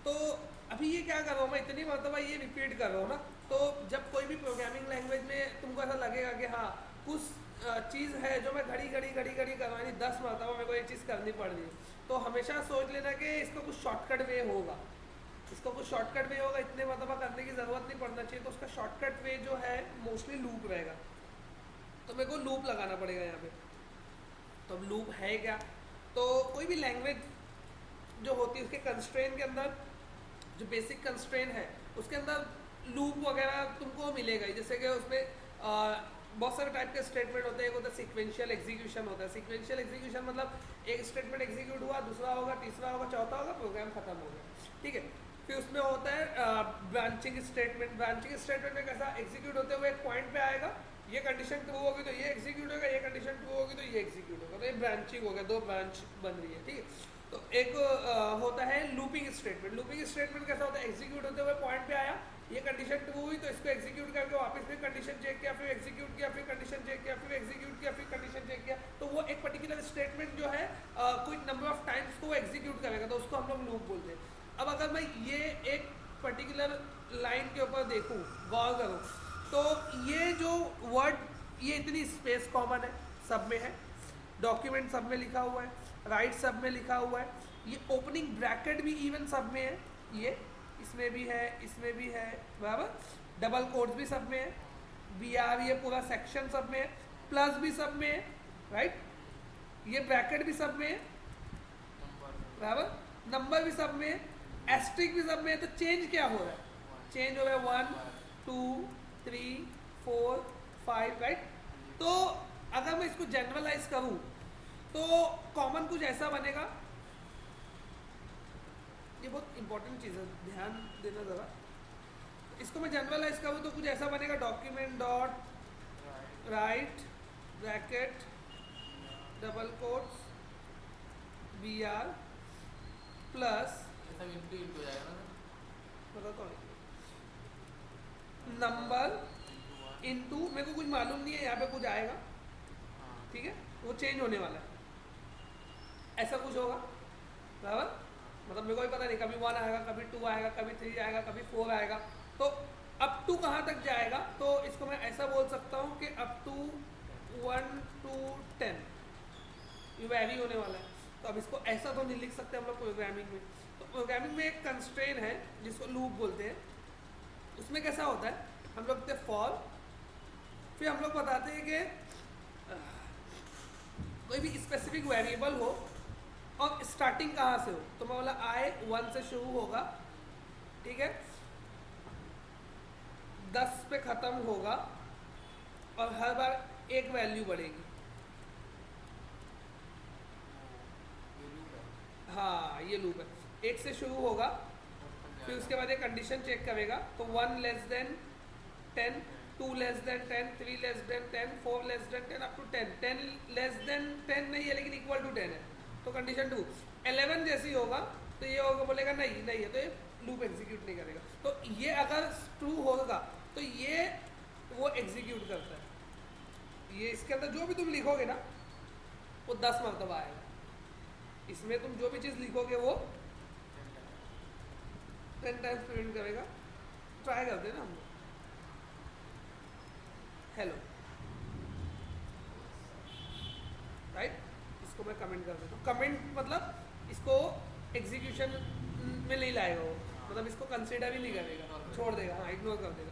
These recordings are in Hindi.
तो अभी ये क्या कर रहा हूँ मैं, इतनी मरतबा ये रिपीट कर रहा हूँ ना, तो जब कोई भी प्रोग्रामिंग लैंग्वेज में तुमको ऐसा लगेगा कि हाँ कुछ चीज़ है जो मैं घड़ी घड़ी घड़ी घड़ी करवानी 10 मरतबा मेरे को ये चीज़ करनी पड़ रही है, तो हमेशा सोच लेना कि इसका कुछ शॉर्टकट वे होगा, इसका कुछ शॉर्टकट वे होगा, इतने मरतबा करने की ज़रूरत नहीं पड़ना चाहिए, तो उसका शॉर्टकट वे जो है मोस्टली लूप रहेगा। तो मेरे को लूप लगाना पड़ेगा यहाँ पे। तो अब लूप है क्या, तो कोई भी लैंग्वेज जो होती है उसके कंस्ट्रेन के अंदर, जो बेसिक कंस्ट्रेन है उसके अंदर लूप वगैरह तुमको मिलेगा ही। जैसे कि उसमें बहुत सारे टाइप के स्टेटमेंट होते हैं। एक होता है सिक्वेंशियल एग्जीक्यूशन होता है। सिक्वेंशियल एग्जीक्यूशन मतलब एक स्टेटमेंट एग्जीक्यूट हुआ, दूसरा होगा, तीसरा होगा, चौथा होगा, प्रोग्राम खत्म हो गया, ठीक है। फिर उसमें होता है ब्रांचिंग स्टेटमेंट। ब्रांचिंग स्टेटमेंट में कैसा, एग्जीक्यूट होते हुए एक पॉइंट पे आएगा, ये कंडीशन ट्रू होगी तो ये एग्जीक्यूट होगा, ये कंडीशन ट्रू होगी तो ये एग्जीक्यूट होगा, तो ये ब्रांचिंग हो गया, दो ब्रांच बन रही है, ठीक है। तो एक होता है लूपिंग स्टेटमेंट। लूपिंग स्टेटमेंट कैसा होता है, एग्जीक्यूट होते हुए पॉइंट पे आया, ये कंडीशन ट्रू हुई तो इसको एग्जीक्यूट करके वापस फिर कंडीशन चेक किया, फिर एग्जीक्यूट किया, फिर कंडीशन चेक किया, फिर एग्जीक्यूट किया, फिर कंडीशन चेक किया, तो वो एक पर्टिकुलर स्टेटमेंट जो है कोई नंबर ऑफ टाइम्स को एग्जीक्यूट करेगा, तो उसको हम लोग लूप बोलते हैं। अब अगर मैं ये एक पर्टिकुलर लाइन के ऊपर देखूँ, गौर करूँ, तो ये जो वर्ड, ये इतनी स्पेस कॉमन है, सब में है, डॉक्यूमेंट सब में लिखा हुआ है, राइट सब में लिखा हुआ है, ये ओपनिंग ब्रैकेट भी इवन सब में है, ये इसमें भी है, इसमें भी है, बराबर। डबल कोट्स भी सब में है, बी आर, ये पूरा सेक्शन सब में है, प्लस भी सब में है, राइट, ये ब्रैकेट भी सब में है, बराबर, नंबर भी सब में है, एस्ट्रिक भी सब में है। तो चेंज क्या हो रहा है, चेंज हो रहा है 1 2 3 4 5, राइट। तो अगर मैं इसको जनरलाइज करूं तो कॉमन कुछ ऐसा बनेगा, ये बहुत इंपॉर्टेंट चीज़ है, ध्यान देना ज़रा। इसको मैं जनरलाइज करूँ तो कुछ ऐसा बनेगा, document dot write bracket double quotes B R plus, बताता हूँ, नंबर इनटू, मेरे को कुछ मालूम नहीं है यहाँ पे कुछ आएगा, ठीक है, वो चेंज होने वाला है, ऐसा कुछ होगा, बराबर। मतलब मेरे को भी पता नहीं, कभी 1 आएगा, कभी 2 आएगा, कभी 3 आएगा, कभी 4 आएगा, तो अप टू कहाँ तक जाएगा, तो इसको मैं ऐसा बोल सकता हूँ कि अप टू 1 to 10 ये वैरी होने वाला है। तो अब इसको ऐसा तो नहीं लिख सकते हम लोग प्रोग्रामिंग में। तो प्रोग्रामिंग में एक कंस्ट्रेन है जिसको लूप बोलते हैं, उसमें कैसा होता है, हम लोग कहते हैं फॉर, फिर हम लोग बताते हैं कि कोई भी स्पेसिफिक वेरिएबल हो और स्टार्टिंग कहाँ से हो, तो मैं बोला आई 1 से शुरू होगा, ठीक है, 10 पे ख़त्म होगा और हर बार एक वैल्यू बढ़ेगी। हाँ ये लूप है, 1 से शुरू होगा, फिर उसके बाद एक कंडीशन चेक करेगा, तो 1 less than 10, 2 less than 10, 3 less than 10, 4 less than 10, up to 10, 10 less than 10 नहीं है लेकिन इक्वल टू 10 है, तो कंडीशन 2, 11 जैसी होगा तो ये होगा, बोलेगा नहीं नहीं है, तो ये लूप एग्जीक्यूट नहीं करेगा। तो ये अगर ट्रू होगा तो ये वो एग्जीक्यूट करता है, ये इसके अंदर जो भी तुम लिखोगे ना वो 10 मरतबा आएगा, इसमें तुम जो भी चीज़ लिखोगे वो 10 टाइम्स प्रिंट करेगा। ट्राई करते हैं ना हम लोग, हेलो, राइट, इसको मैं कमेंट कर देता हूँ। कमेंट मतलब इसको एग्जीक्यूशन में नहीं लाएगा वो, मतलब इसको कंसिडर ही नहीं करेगा, छोड़ देगा, हाँ इग्नोर कर देगा।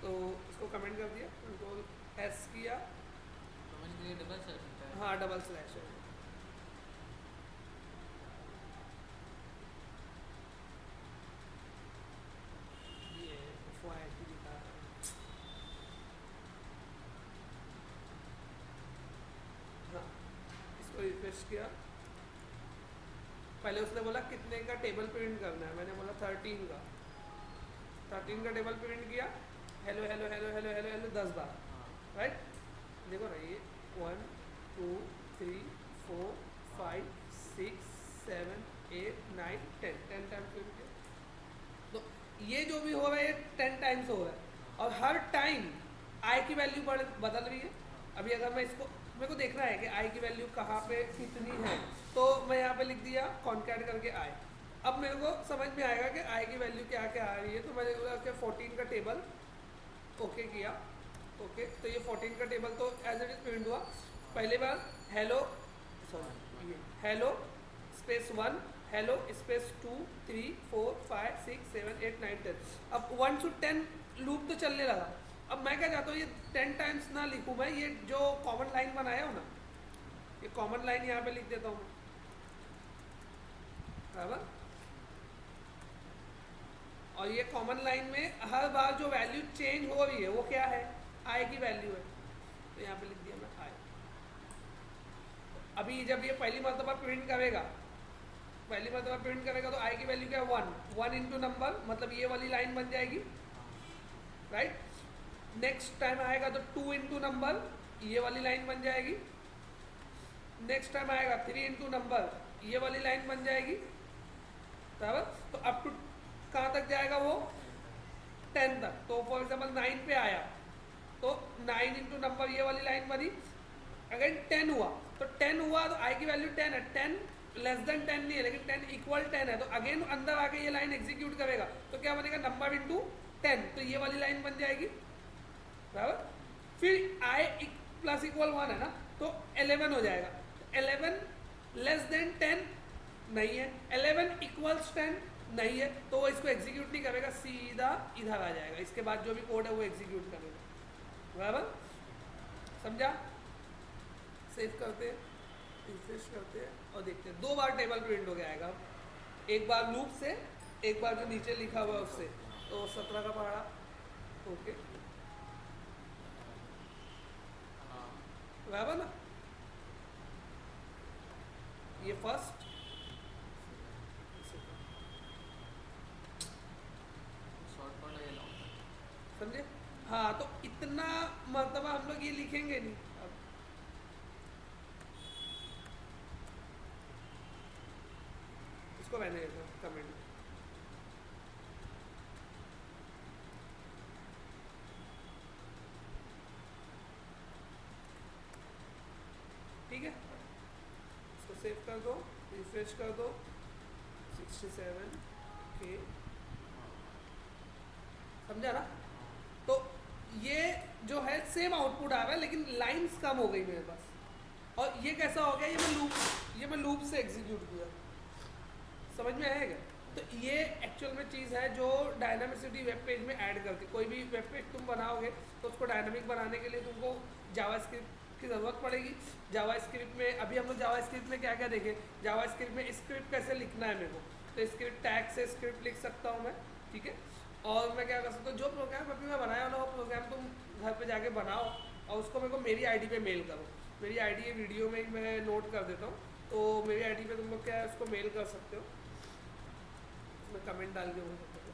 तो इसको कमेंट कर दिया, कंट्रोल एस किया, हाँ डबल स्लैश है, ये FYI लिखा है। हाँ इसको रिफ्रेश किया, पहले उसने बोला कितने का टेबल प्रिंट करना है, मैंने बोला 13 का, 13 का टेबल प्रिंट किया, hello hello hello hello hello hello 10 बार, राइट। देखो ना ये 1 2 3 4 5 6 7 8 9 10 टाइम्स प्रिंट किया, तो ये जो भी हो रहा है ये 10 टाइम्स हो रहा है, और हर टाइम आई की वैल्यू बदल रही है। अभी अगर मैं इसको, मेरे को देखना है कि आई की वैल्यू कहाँ पे कितनी है, तो मैं यहाँ पे लिख दिया कॉन्कैट करके आई, अब मेरे को समझ में आएगा कि आई की वैल्यू क्या क्या आ रही है। तो मैंने बोला कि 14 का टेबल ओके किया। ओके, तो ये 14 का टेबल तो एज इट इज प्रिंट हुआ। पहली बार hello, sorry, hello space 1, hello space 2, 3, 4, 5, 6, 7, 8, 9, 10। अब 1 to 10 लूप तो चलने लगा। अब मैं क्या चाहता हूँ, ये 10 टाइम्स ना लिखूँ मैं, ये जो कॉमन लाइन बनाया हो ना, ये कॉमन लाइन यहाँ पे लिख देता हूँ बराबर। और ये कॉमन लाइन में हर बार जो वैल्यू चेंज हो रही है वो क्या है, आई की वैल्यू है। तो यहाँ पे लिख दिया मैं आई। अभी जब ये पहली मरतबा प्रिंट करेगा, पहली मरतबा प्रिंट करेगा तो आई की वैल्यू क्या है 1, 1 इंटू नंबर, मतलब ये वाली लाइन बन जाएगी, राइट। नेक्स्ट टाइम आएगा तो 2 इंटू नंबर, ये वाली लाइन बन जाएगी। नेक्स्ट टाइम आएगा 3 इंटू नंबर, ये वाली लाइन बन जाएगी, बराबर। तो अप टू कहाँ तक जाएगा वो, 10 तक। तो फॉर एग्जाम्पल 9 पे आया तो 9 इंटू नंबर, ये वाली लाइन बनी। अगेन 10 हुआ तो 10 हुआ तो आई की वैल्यू 10 है, 10 लेस देन 10 नहीं है लेकिन 10 इक्वल 10 है। तो अगेन अंदर आके ये लाइन एग्जीक्यूट करेगा तो क्या बनेगा, नंबर इंटू 10, तो ये वाली लाइन बन जाएगी, बराबर। फिर आई प्लस इक्वल 1 है ना, तो 11 हो जाएगा। 11 लेस देन 10 नहीं है, 11 इक्वल्स 10 नहीं है, तो वो इसको एग्जीक्यूट नहीं करेगा, सीधा इधर आ जाएगा। इसके बाद जो भी कोड है वो एग्जीक्यूट करेगा, बराबर। समझा? सेव करते हैं, रिफ्रेश करते हैं और देखते हैं। 2 बार टेबल प्रिंट हो जाएगा, एक बार लूप से, एक बार जो नीचे लिखा हुआ है उससे। तो 17 का पढ़ा, ओके, बराबर ना। ये फर्स्ट, समझे? हाँ, तो इतना मतलब हम लोग ये लिखेंगे नहीं अब। इसको रहने देता हूँ कमेंट। ठीक है, इसको सेव कर दो, रिफ्रेश कर दो। 67 के, समझा ना। तो ये जो है सेम आउटपुट आ रहा है लेकिन लाइंस कम हो गई मेरे पास। और ये कैसा हो गया, ये मैं लूप से एग्जीक्यूट किया। समझ में आएगा? तो ये एक्चुअल में चीज़ है जो डायनामिसिटी वेब पेज में ऐड करती। कोई भी वेब पेज तुम बनाओगे तो उसको डायनामिक बनाने के लिए तुमको जावास्क्रिप्ट की ज़रूरत पड़ेगी। जावास्क्रिप्ट में अभी हम लोग जावास्क्रिप्ट में क्या क्या देखें, जावास्क्रिप्ट में स्क्रिप्ट कैसे लिखना है मेरे को, तो स्क्रिप्ट टैग से स्क्रिप्ट लिख सकता हूँ मैं, ठीक है। और मैं क्या कर सकता हूँ, जो प्रोग्राम अभी मैं बनाया ना वो प्रोग्राम तुम घर पे जाके बनाओ और उसको मेरे को मेरी आईडी पे मेल करो। मेरी आईडी ये वीडियो में ही मैं नोट कर देता हूँ, तो मेरी आईडी पे तुम लोग क्या है उसको मेल कर सकते हो, उसमें कमेंट डाल के बोल सकते हो।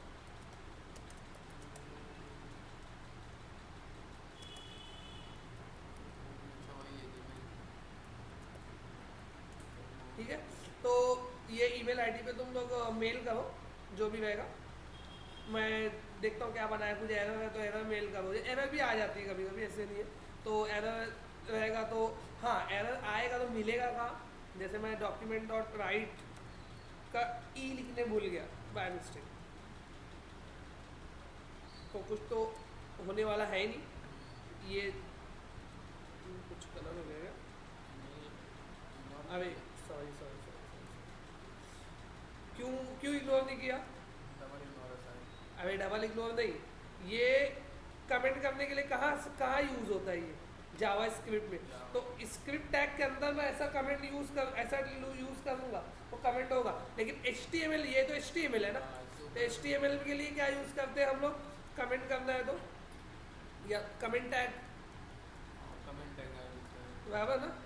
ठीक है, तो ये ईमेल आईडी पे तुम लोग मेल करो जो भी रहेगा। मैं देखता हूँ क्या बनाया, कुछ एरर है तो एरर मेल करो। एरर भी आ जाती है कभी कभी, ऐसे नहीं है। तो एरर रहेगा तो हाँ, एरर आएगा तो मिलेगा कहाँ, जैसे मैं डॉक्यूमेंट डॉट राइट का ई लिखने भूल गया बाय मिस्टेक, तो कुछ तो होने वाला है ही नहीं। ये कुछ कलर हो गया, अरे सॉरी सॉरी सॉरी, क्यों क्यों इग्नोर नहीं किया? अरे डबल इग्नोर नहीं, ये कमेंट करने के लिए कहाँ कहाँ यूज़ होता है ये जावा स्क्रिप्ट में। तो स्क्रिप्ट टैग के अंदर मैं ऐसा कमेंट यूज़ करूँगा तो कमेंट होगा। लेकिन HTML, ये तो HTML है ना, तो HTML के लिए क्या यूज़ करते हैं हम लोग, कमेंट करना है तो या कमेंट टैग, बराबर ना।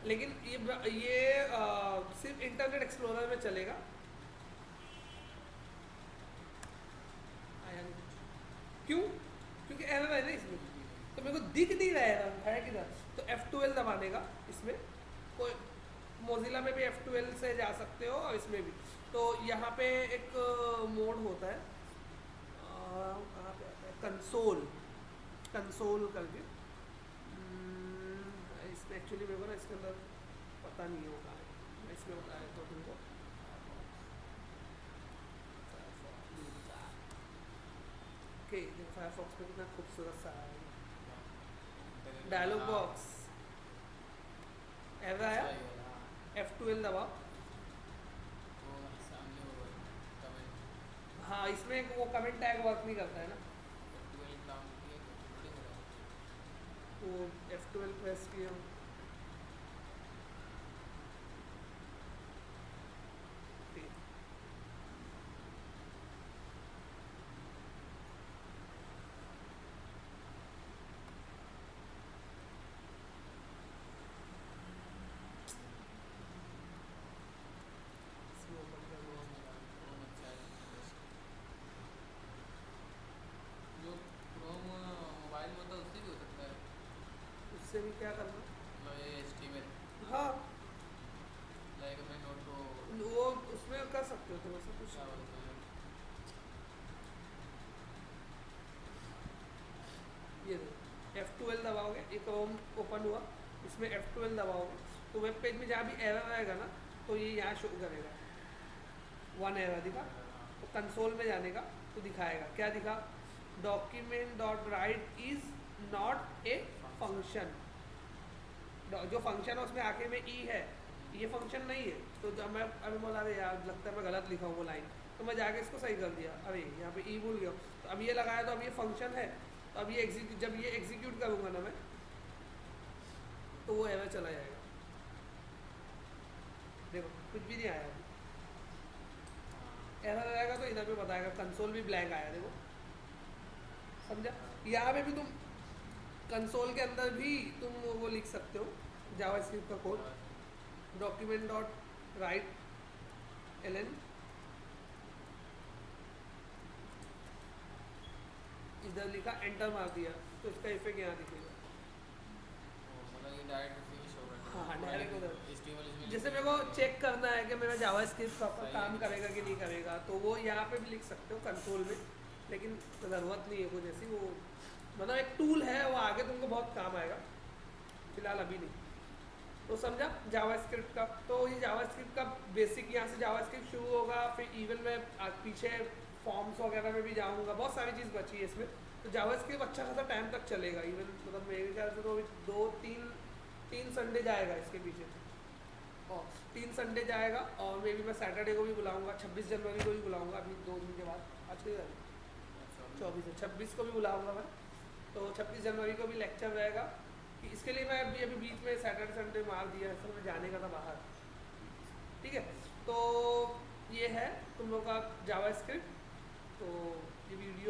लेकिन ये सिर्फ इंटरनेट एक्सप्लोरर में चलेगा। आया नहीं, क्यों? क्योंकि एरर है ना इसमें, तो मेरे को दिख नहीं रहा है किधर। तो F12 दबाने का इसमें, कोई मोजिला में भी F12 से जा सकते हो और इसमें भी। तो यहाँ पे एक मोड होता है, कहाँ पे आता है, कंसोल, कंसोल करके। इसमें एक्चुअली मेरे को ना इसके अंदर पता नहीं होगा, मैं इसमें बता देता हूँ तुमको। ओके, देखो फायरफॉक्स में कितना खूबसूरत सा है डायलॉग बॉक्स। एवर आया, अच्छा, ये वाला, हाँ। F12 दबाओ। वो सामने वो कमेंट हाँ, इसमें वो कमेंट टैग वर्क नहीं करता है ना, F12 काम किया तो थोड़ी हो रहा है। वो F12 प्रेस किया। ठीक। इसमें open कर लो। क्रोम अच्छा है बेस्ट। जो क्रोम मोबाइल में होता है उससे भी हो सकता है। उससे भी क्या करना? मतलब ये HTML हाँ, लाइक मैं नोट को वो उसमें कर सकते हो तुम ऐसा कुछ। क्या बोलते हैं। ये देखो F12 दबाओगे, एक क्रोम ओपन हुआ, इसमें F12 दबाओगे तो वेब पेज में जहाँ भी एरर आएगा ना, तो ये यहाँ शो करेगा, वन एरर दिखा। तो कंसोल में जाने का तो दिखाएगा, क्या दिखा, document dot right is not a function. जो फंक्शन है उसमें आगे में ई है, ये फंक्शन नहीं है। तो जब मैं अभी बोला अरे यार लगता है मैं गलत लिखा हूँ वो लाइन, तो मैं जाके इसको सही कर दिया, अरे यहाँ पे ई भूल गया, तो अब ये लगाया तो अब ये फंक्शन है, तो अब ये जब ये एग्जीक्यूट करूँगा ना मैं, तो वो एरर चला जाएगा। देखो कुछ भी नहीं आया अभी, एरर आएगा तो इधर पे बताएगा, कंसोल भी ब्लैंक आया देखो, समझा। यहाँ पे भी तुम कंसोल के अंदर भी तुम वो लिख सकते हो जावास्क्रिप्ट का code, document dot writeln, इधर लिखा एंटर मार दिया तो इसका इफेक्ट यहाँ दिखेगा। मतलब ये डायरेक्ट उसी में शो करता है। हाँ, डायरेक्ट उधर। HTML इसमें जैसे लिख मेरे के को चेक करना है कि मेरा जावास्क्रिप्ट प्रॉपर सही काम है। करेगा कि नहीं करेगा, तो वो यहाँ पे भी लिख सकते हो कंसोल में, लेकिन ज़रूरत नहीं है कुछ ऐसी, वो मतलब एक टूल है, वो आगे तुमको बहुत काम आएगा, फिलहाल अभी नहीं। तो समझा जावास्क्रिप्ट का। तो ये जावास्क्रिप्ट का बेसिक, यहाँ से जावास्क्रिप्ट शुरू होगा, फिर इवन मैं पीछे फॉर्म्स वगैरह में भी जाऊँगा, बहुत सारी चीज़ बची है इसमें। तो जावास्क्रिप्ट अच्छा खासा टाइम तक चलेगा, इवन मतलब मेरे ख्याल से तो अभी तीन संडे जाएगा इसके पीछे, और 3 संडे जाएगा, और मे बी मैं सैटरडे को भी बुलाऊंगा, 26 जनवरी को भी बुलाऊंगा, अभी 2 दिन के बाद, आज के 24 है, 26 को भी बुलाऊंगा मैं। तो 26 जनवरी को भी लेक्चर रहेगा, कि इसके लिए मैं अभी बीच में सैटरडे संडे मार दिया, असल में जाने का था बाहर। ठीक है, तो ये है तुम लोग का जावास्क्रिप्ट। तो ये वीडियो